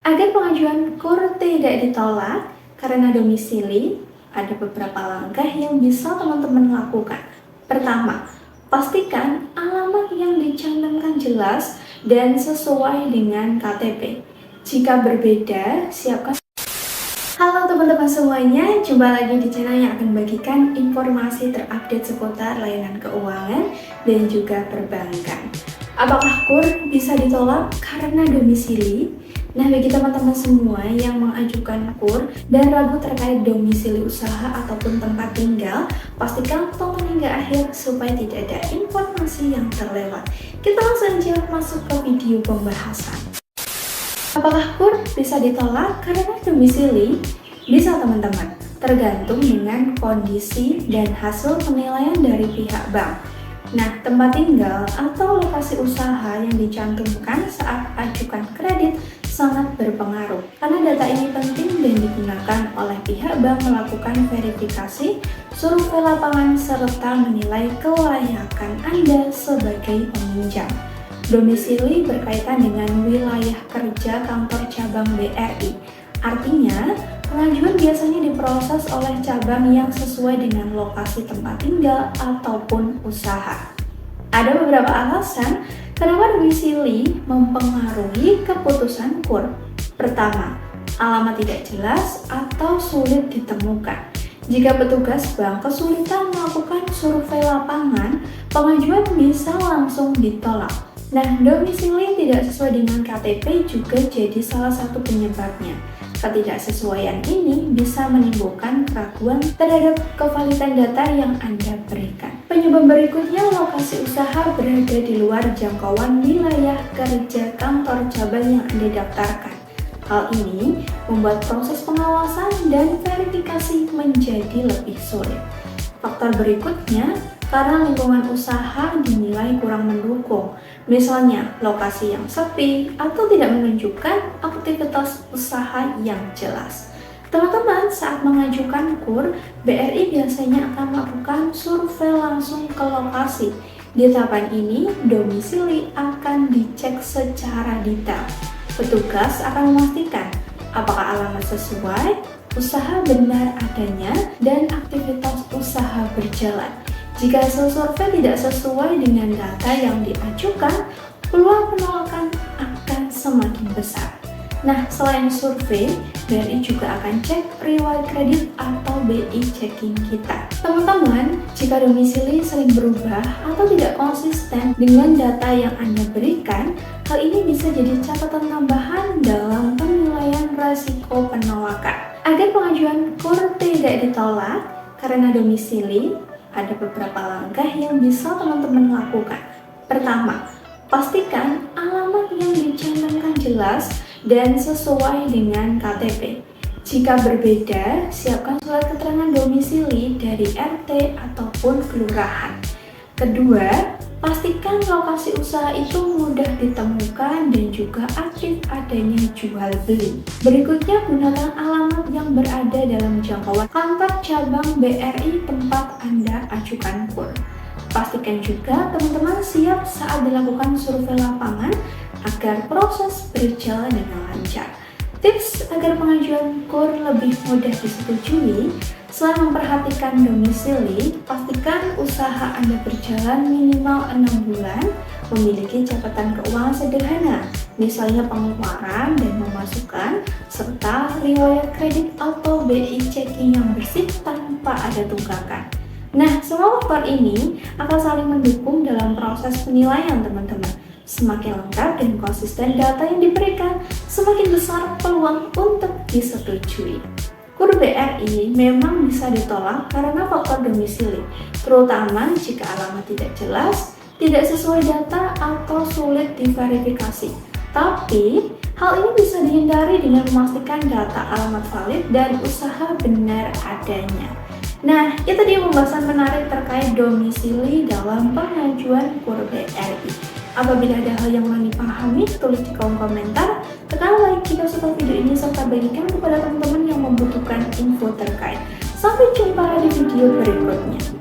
Agar pengajuan KUR tidak ditolak karena domisili, ada beberapa langkah yang bisa teman-teman lakukan. Pertama, pastikan alamat yang dicantumkan jelas dan sesuai dengan KTP. Jika berbeda, siapkan. Halo teman-teman semuanya, jumpa lagi di channel yang akan membagikan informasi terupdate seputar layanan keuangan dan juga perbankan. Apakah KUR bisa ditolak karena domisili? Nah, bagi teman-teman semua yang mengajukan KUR dan ragu terkait domisili usaha ataupun tempat tinggal, pastikan tonton hingga akhir supaya tidak ada informasi yang terlewat. Kita langsung aja masuk ke video pembahasan. Apakah KUR bisa ditolak karena domisili? Bisa teman-teman, tergantung dengan kondisi dan hasil penilaian dari pihak bank. Nah, tempat tinggal atau lokasi usaha yang dicantumkan saat ajukan kredit sangat berpengaruh karena data ini penting dan digunakan oleh pihak bank melakukan verifikasi, survei lapangan, serta menilai kelayakan Anda sebagai peminjam. Domisili berkaitan dengan wilayah kerja kantor cabang BRI. Artinya, pengajuan biasanya diproses oleh cabang yang sesuai dengan lokasi tempat tinggal ataupun usaha. Ada beberapa alasan kenapa domisili mempengaruhi keputusan KUR. Pertama, alamat tidak jelas atau sulit ditemukan. Jika petugas bank kesulitan melakukan survei lapangan, pengajuan bisa langsung ditolak. Nah, domisili tidak sesuai dengan KTP juga jadi salah satu penyebabnya. Ketidaksesuaian ini bisa menimbulkan keraguan terhadap kevalidan data yang Anda berikan. Penyebab berikutnya, lokasi usaha berada di luar jangkauan wilayah kerja kantor cabang yang Anda daftarkan. Hal ini membuat proses pengawasan dan verifikasi menjadi lebih sulit. Faktor berikutnya, karena lingkungan usaha dinilai kurang mendukung, misalnya lokasi yang sepi atau tidak menunjukkan aktivitas usaha yang jelas. Teman-teman, saat mengajukan KUR, BRI biasanya akan melakukan survei langsung ke lokasi. Di tahapan ini, domisili akan dicek secara detail. Petugas akan memastikan apakah alamat sesuai, usaha benar adanya, dan aktivitas usaha berjalan. Jika hasil survei tidak sesuai dengan data yang diajukan, peluang penolakan akan semakin besar. Nah, selain survei, BRI juga akan cek riwayat kredit atau BI checking kita. Teman-teman, jika domisili sering berubah atau tidak konsisten dengan data yang Anda berikan, hal ini bisa jadi catatan tambahan dalam penilaian risiko penolakan. Agar pengajuan KUR tidak ditolak karena domisili, ada beberapa langkah yang bisa teman-teman lakukan. Pertama, pastikan alamat yang dicantumkan jelas dan sesuai dengan KTP. Jika berbeda, siapkan surat keterangan domisili dari RT ataupun kelurahan. Kedua, pastikan lokasi usaha itu mudah ditemukan dan juga aktif adanya jual beli. Berikutnya, gunakan alamat yang berada dalam jangkauan kantor cabang BRI tempat Anda ajukan KUR. Pastikan juga teman-teman siap saat dilakukan survei lapangan agar proses berjalan dengan lancar. Tips agar pengajuan KUR lebih mudah disetujui: selain memperhatikan domisili, pastikan usaha Anda berjalan minimal 6 bulan, memiliki catatan keuangan sederhana, misalnya pengeluaran dan pemasukan, serta riwayat kredit atau BI checking yang bersih tanpa ada tunggakan. Nah, semua faktor ini akan saling mendukung dalam proses penilaian teman-teman. Semakin lengkap dan konsisten data yang diberikan, semakin besar peluang untuk disetujui. KUR BRI memang bisa ditolak karena faktor domisili, terutama jika alamat tidak jelas, tidak sesuai data, atau sulit diverifikasi. Tapi, hal ini bisa dihindari dengan memastikan data alamat valid dan usaha benar adanya. Nah, itu dia pembahasan menarik terkait domisili dalam pengajuan KUR BRI. Apabila ada hal yang belum dipahami, tulis di kolom komentar, tekan like jika suka video ini, serta bagikan kepada teman-teman yang membutuhkan info terkait. Sampai jumpa di video berikutnya.